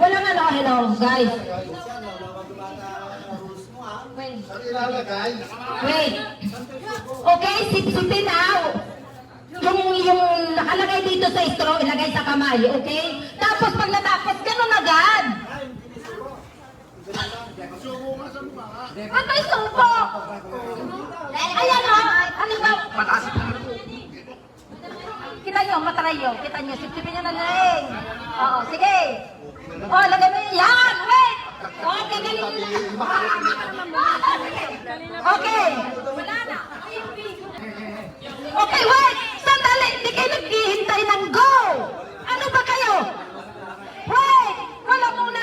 Walang ano, hello, guys. Wait. Wait. Okay, sipsipin out. Yung nakalagay dito sa straw, ilagay sa kamay, okay? Tapos pag natapos, ganun agad. Ano yung subo? Ayan o, ano ba? Kita nyo, matry nyo. Kita nyo, sipsipin nyo na lang. Oo, sige. O, lagay mo yun. Yan, wait. O, gagaling nyo lang. Okay. Wala na. Okay, wait! Sandali! Hindi kayo naghihintay ng go! Ano ba kayo? Wait! Wala muna!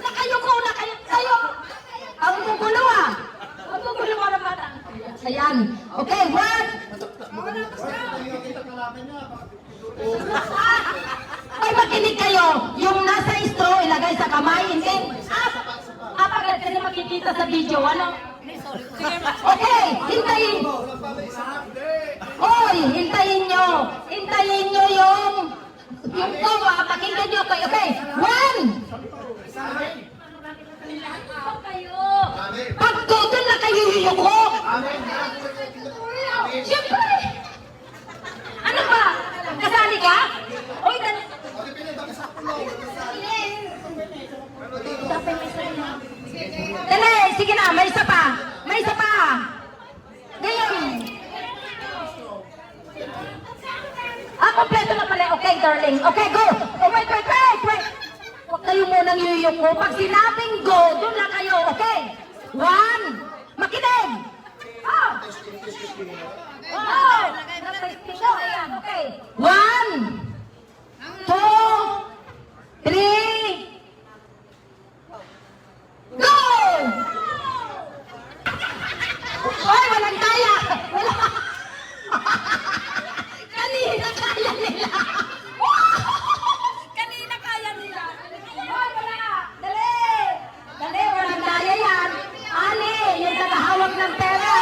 Nakayuko na kayo! Ang gugulo ah! Ang gugulo mo na bata! Ayan! Okay, one! Ay, makinig kayo! Yung nasa straw, ilagay sa kamay, hindi! Apagad kasi makikita sa video, ano? Okay, hintayin! Hoy, hintayin nyo! Hintayin nyo yung tawa, pakinggan nyo kayo. Okay, one! Pag tutol na kayo yuyuko! Siyempre! Ano ba? Kasali ka? Uy, dali, sige na, may isa pa. May isa pa. Ngayon. Kompleto na pala. Okay, darling. Okay, go. Oh, wait. Huwag kayo munang yuyuko. Pag sinabing go, doon lang kayo. Okay. One. Makinig. Oh. Oh. Okay. One. Two. Three. Go! Hoy, walang kaya! Kanina kaya nila! Kanina kaya nila! Hoy, wala! Dali! Dali, walang kaya yan! Ali, yung tagahawak ng pera!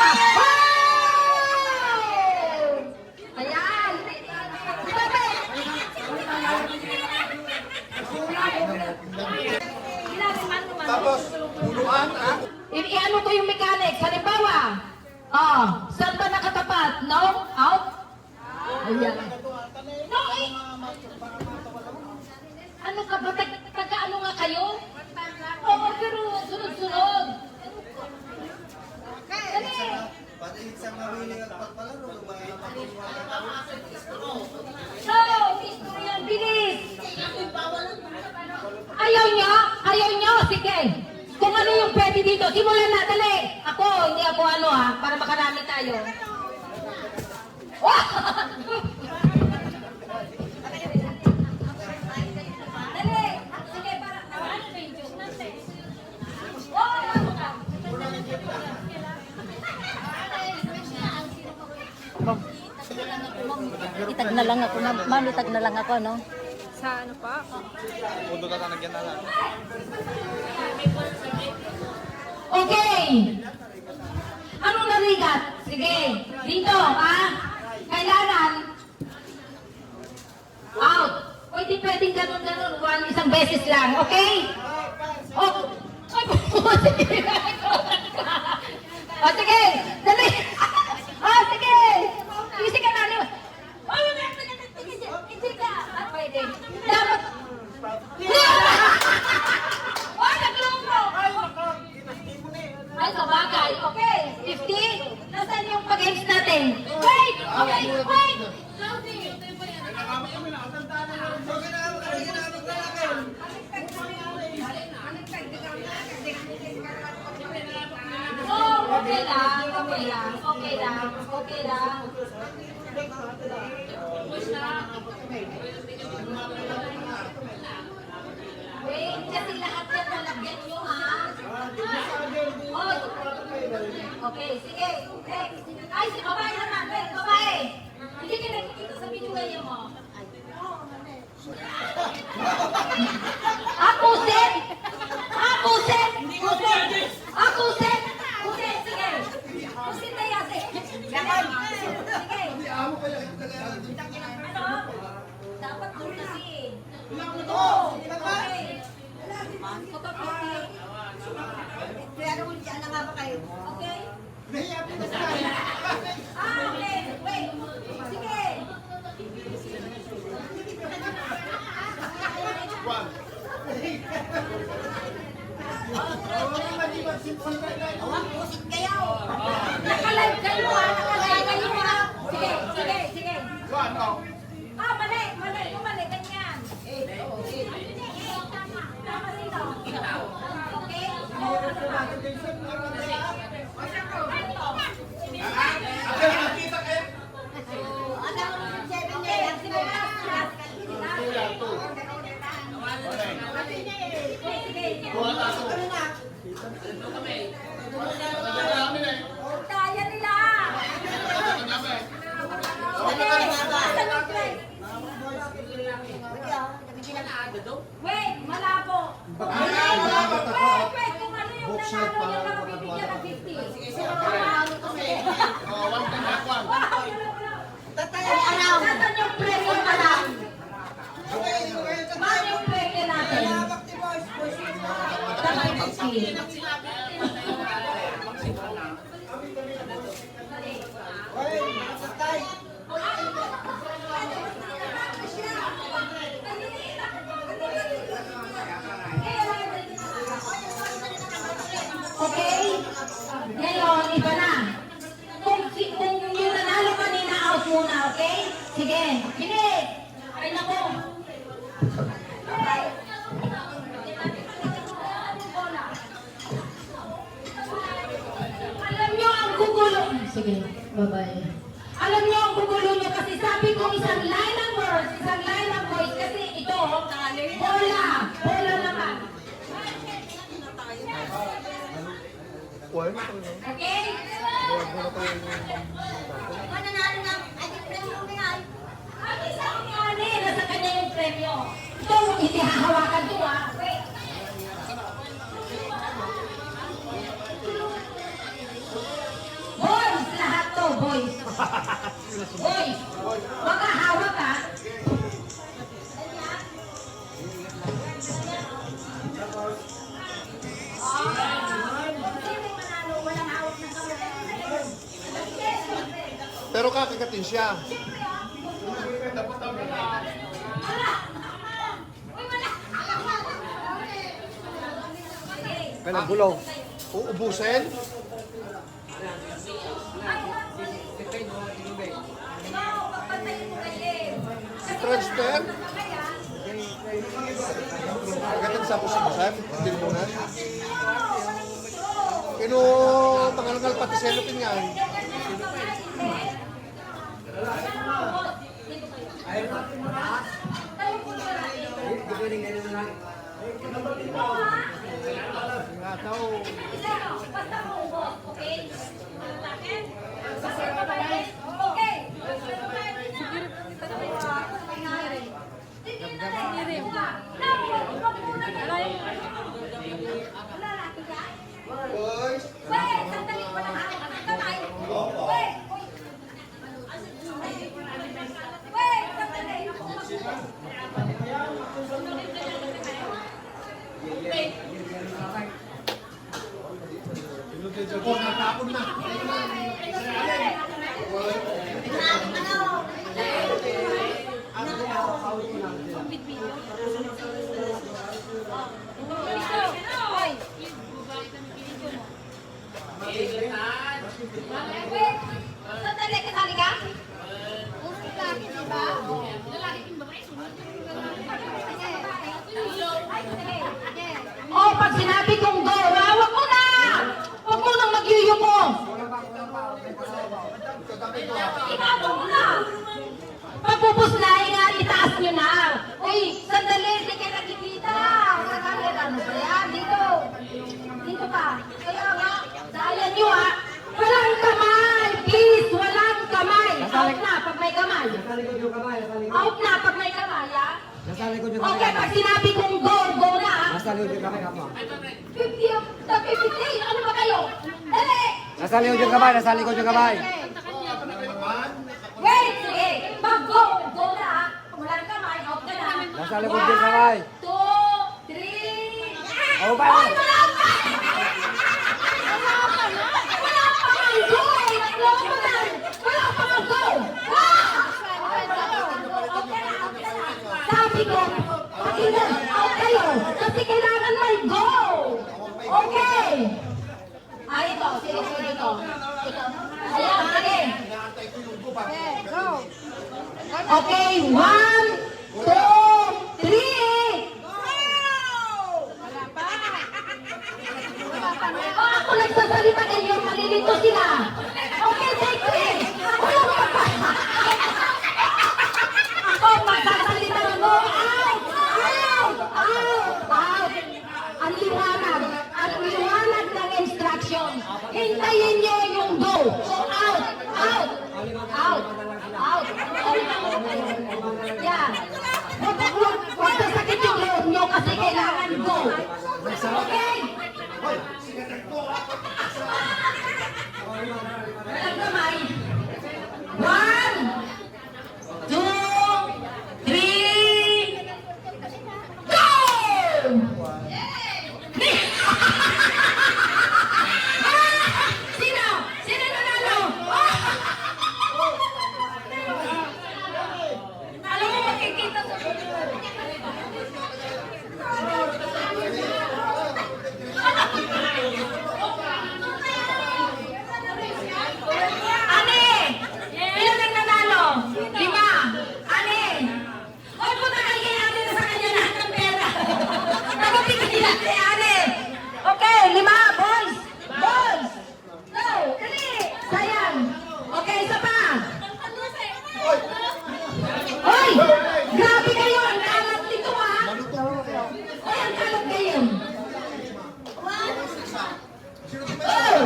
Ayan! Tapos, buluan, ha? I-ano ko yung mechanics. Halimbawa, saan ba nakatapat? No? Out? Ayan. No, eh. Ano ka ba? Taga-ano nga kayo? Oo, pero sunod-sunod. Dali. Pati isang nawiling at pagpalaro, So, istoryan, bilis. Ayaw nyo? Sige. Kung ano yung pwede dito, simulan na, dali. Ako, hindi ako ano para makarami tayo. Dali. Sige, para ano ba yung juice natin? Itag na lang ako, ma'am, itag na lang ako, no? Sa ano pa? Pundo ka tanagyan na lang. Okay. Anong narigat? Sige. Dito, kailangan out. Pwedeng ganun. Isang beses lang. Okay? Oh. Oh, sige. Dali. Oh, sige. Isi ka na. Oh, hindi ka. Pwede. Dapat. Oh, naglungro. Ay, sabagay. Okay. 50. Nasaan yung pag-games natin? Wait. Okay, wait. Oh, okay lang. Wait, kasi lahat yan nalagyan nyo, ha? Oh, okay, sige. Ay, si babae naman. Wait, babae. Hindi ka nakikita sa video ngayon mo. Akusin! Akusin! Sige. Kusin na yan. Sige. Ano? Dapat doon kasi. Oo. Okay. Photo 50. Kaya naman dyan na nga ba kayo? Okay? Okay. Wait. Sige. Awang pusit kayo. Nakalive kayo ha. Nakalive kayo ha. Sige, sige, sige. Ah, mali, mali. Kumali, ganyan. Tama dito. Okay? Kaya nila. Wait, malabo. Wait, kung ano yung nanalo niya na mabibigyan ng 50. Tatan yung premyo pa lang. Mano yung premyo natin? Tatan yung 50. Okay? Ngayon, iba na. Kung yung nanalo kanina, out muna, okay? Sige. Sige. Ay, naku. Alam nyo ang gugulo. Sige, bye-bye. Alam nyo ang gugulo nyo kasi sabi ko isang line ng words, isang line ng voice kasi ito, bola. Bola naman. Okay? Mananalo na. Ay, premyo na yan. Ang isang ani, nasa kanya yung premyo. Ito, hindi hahawakan ito ha. Wait. Boys, lahat to, boys. Boys, wag ka hawak ha. Pero kakagatin siya. Kailang gulong. Uubusin? I-transfer? Kagatin sa pusimusan? Tinmunan? Kino mangalungal pati selopin nga. Nga tao. Basta maubos, okay? Okay. Boys! Wait, sandali ko na hawak ang kamay. Wait. Wait, sandali. O, natapon na. Wait, sandali, kasali ka? Lalaki, di ba? Lalaki, di ba? Oh, pag sinabi kong go, wag mo na! Huwag mo nang magyuyuko! Ibabaw mo na! Pagpupus na, itaas nyo na! Uy, sandali, hindi kayo nakikita! Ano ba yan? Dito! Dito pa! Kaya nga, dayan nyo ha! Walang kamay! Please, walang kamay! Out na pag may kamay! Out na pag may kamay, ha? Okay, pag sinabi kong go, go na, ha? 50 of the 50. Ano ba kayo? Dali! Nasa likod yung kamay. Wait, sige. Pag go, go na, ha? Walang kamay, Nasa likod yung kamay. 2, 3. O ba? Wala pa ang go! Wala pa ang go! Sabi ko, pakinggan, out kayo. Kasi kailangan may go! Okay! Ito. Sige, sige ito. Ayan, sige. Okay, 1, 2, 3. Ako nagsasalita kayo, malilito sila. Okay, take 3. Ako magsasalita mo. Out! Out! Out! Out! Ang liwanag ng instruction. Hintayin niyo yung go. So out! Out! Out! Out! Yeah. Huwag sasakit yung loob niyo kasi kailangan go. Okay? Walang kamay. 1, 2, 3, go! Sino? Sino nanalo? Alam mo, makikita sa Ane! Ilan ang nanalo? 5. Ane! Huwag mo takalgin natin sa kanya lahat ng pera. Nagpipigil natin, Ane! Okay, 5. Boys! Boys! Go! Dali! Sayang! Okay, isa pa! Hoy! Grabe kayo! Ang kalat nito, ha? Hoy, ang kalat kayo! Oh!